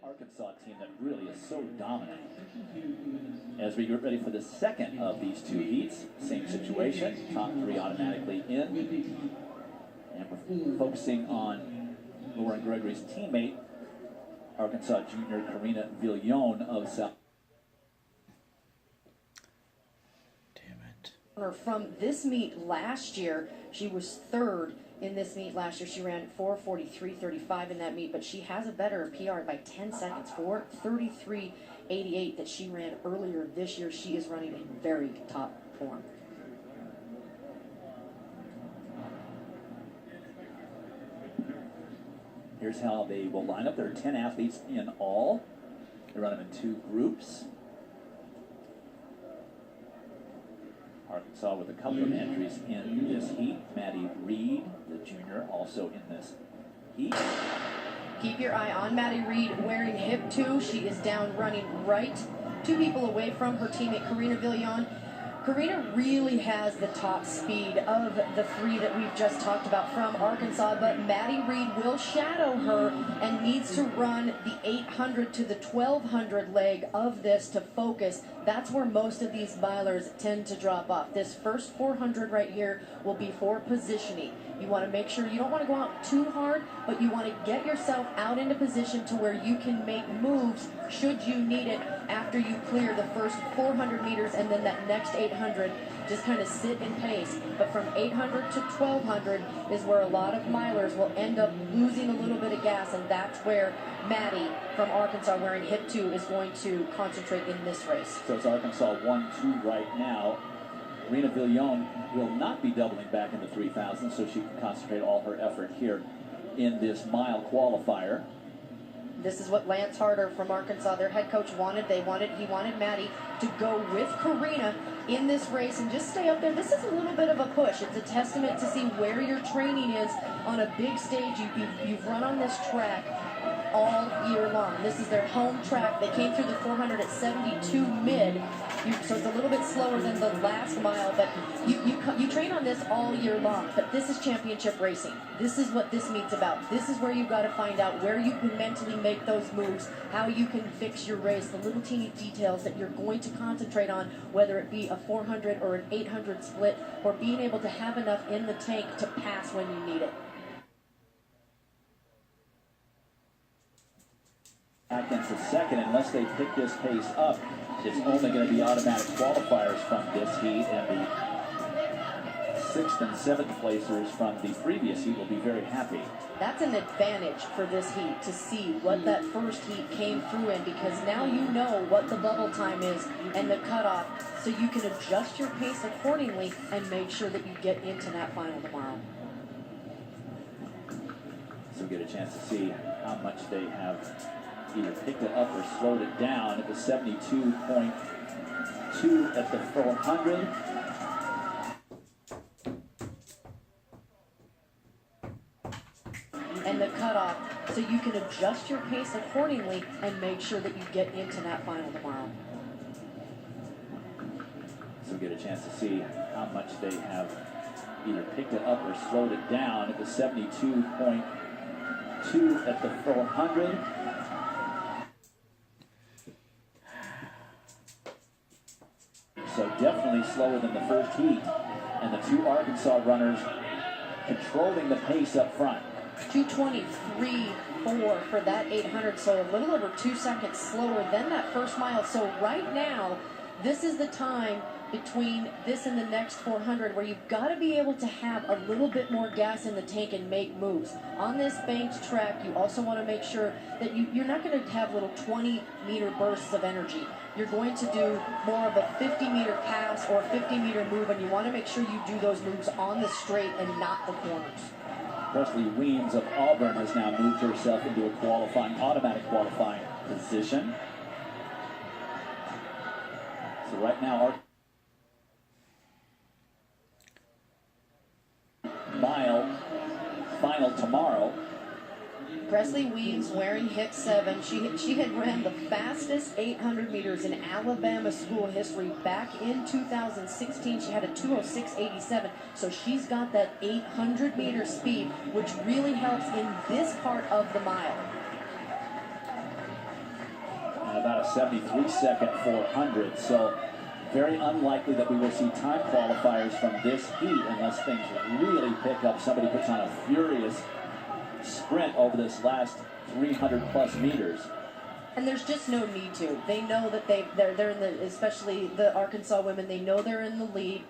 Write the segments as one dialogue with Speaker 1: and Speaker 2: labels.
Speaker 1: Arkansas team that really is so dominant. As we get ready for the second of these two heats, same situation, top three automatically in. And we're focusing on Lauren Gregory's teammate, Arkansas junior Karina Villon of South.
Speaker 2: From this meet last year, she was third in this meet last year. She ran 4:43.35 in that meet, but she has a better PR by 10 seconds, 4:33.88 that she ran earlier this year. She is running in very top form.
Speaker 1: Here's how they will line up. There are 10 athletes in all. They run them in two groups. Arkansas with a couple of entries in this heat. Maddie Reed, the junior, also in this heat.
Speaker 2: Keep your eye on Maddie Reed wearing hip 2. She is down running right, 2 people away from her teammate Karina Villon. Karina really has the top speed of the 3 that we've just talked about from Arkansas, but Maddie Reed will shadow her and needs to run the 800 to the 1200 leg of this to focus. That's where most of these milers tend to drop off. This first 400 right here will be for positioning. You want to make sure you don't want to go out too hard, but you want to get yourself out into position to where you can make moves should you need it after you clear the first 400 meters, and then that next 800 just kind of sit in pace. But from 800 to 1200 is where a lot of milers will end up losing a little bit of gas, and that's where Maddie from Arkansas wearing hip 2 is going to concentrate in this race.
Speaker 1: So it's Arkansas 1-2 right now. Karina Villon will not be doubling back in the 3,000, so she can concentrate all her effort here in this mile qualifier.
Speaker 2: This is what Lance Harder from Arkansas, their head coach, wanted. He wanted Maddie to go with Karina in this race and just stay up there. This is a little bit of a push. It's a testament to see where your training is on a big stage. You've run on this track all year long. This is their home track. They came through the 400 at 72 mid. So it's a little bit slower than the last mile, but you train on this all year long. But this is championship racing. This is what this meet's about. This is where you've got to find out where you can mentally make those moves, how you can fix your race, the little teeny details that you're going to concentrate on, whether it be a 400 or an 800 split, or being able to have enough in the tank to pass when you need it.
Speaker 1: Back into second, unless they pick this pace up, it's only going to be automatic qualifiers from this heat, and the 6th and 7th placers from the previous heat will be very happy.
Speaker 2: That's an advantage for this heat, to see what that first heat came through in, because now you know what the bubble time is and the cutoff, so you can adjust your pace accordingly and make sure that you get into that final tomorrow.
Speaker 1: So we get a chance to see how much they have either picked it up or slowed it down. At the 72.2 at the 400.
Speaker 2: And the cutoff, so you can adjust your pace accordingly and make sure that you get into that final tomorrow.
Speaker 1: So we get a chance to see how much they have either picked it up or slowed it down. At the 72.2 at the 400. So definitely slower than the first heat. And the 2 Arkansas runners controlling the pace up front.
Speaker 2: 2:23.4 for that 800, so a little over 2 seconds slower than that first mile. So right now, this is the time between this and the next 400 where you've got to be able to have a little bit more gas in the tank and make moves. On this banked track, you also want to make sure that you're not going to have little 20-meter bursts of energy. You're going to do more of a 50-meter pass or 50-meter move, and you want to make sure you do those moves on the straight and not the corners.
Speaker 1: Presley Weems of Auburn has now moved herself into a automatic qualifying position. So right now, our mile final tomorrow.
Speaker 2: Presley Weems wearing hip 7. She had ran the fastest 800 meters in Alabama school history back in 2016. She had a 2:06.87. So she's got that 800 meter speed, which really helps in this part of the mile.
Speaker 1: about a 73-second 400. So very unlikely that we will see time qualifiers from this heat unless things really pick up. Somebody puts on a furious sprint over this last 300-plus meters.
Speaker 2: And there's just no need to. They know that they're in the, especially the Arkansas women, they know they're in the lead.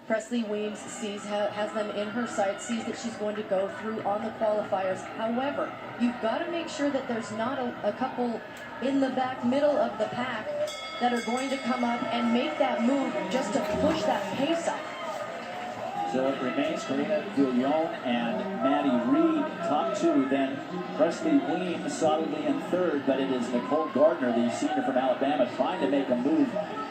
Speaker 2: Presley Weems has them in her sights, sees that she's going to go through on the qualifiers. However, you've got to make sure that there's not a couple in the back middle of the pack that are going to come up and make that move just to push that pace up.
Speaker 1: So it remains Karina Villon and Maddie Reed, top two. Then Presley Weems solidly in third, but it is Nicole Gardner, the senior from Alabama, trying to make a move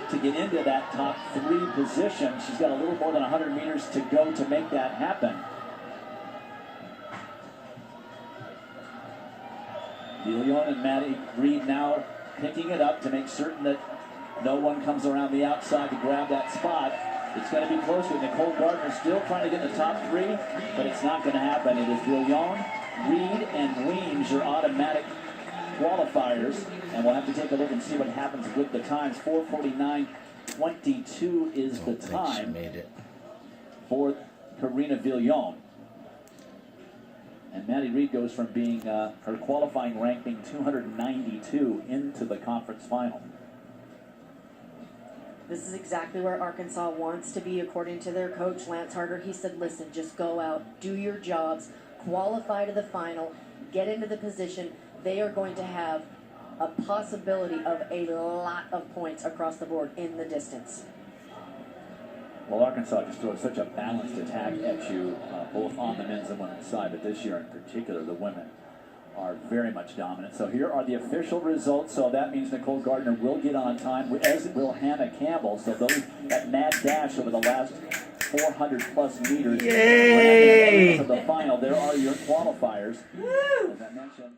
Speaker 1: to get into that top three position. She's got a little more than 100 meters to go to make that happen. Villon and Maddie Reed now picking it up to make certain that no one comes around the outside to grab that spot. It's going to be close with Nicole Gardner still trying to get in the top three, but it's not going to happen. It is Villon, Reed, and Weems, your automatic qualifiers, and we'll have to take a look and see what happens with the times. 4:49.22 is the time for Karina Villon. And Maddie Reed goes from being her qualifying ranking 292 into the conference final.
Speaker 2: This is exactly where Arkansas wants to be, according to their coach, Lance Harder. He said, listen, just go out, do your jobs, qualify to the final, get into the position. They are going to have a possibility of a lot of points across the board in the distance.
Speaker 1: Well, Arkansas just throws such a balanced attack at you, both on the men's and women's side, but this year in particular, the women are very much dominant. So here are the official results. So that means Nicole Gardner will get on time, as will Hannah Campbell. So that mad dash over the last 400-plus meters. Yay! To the final. There are your qualifiers. As I mentioned,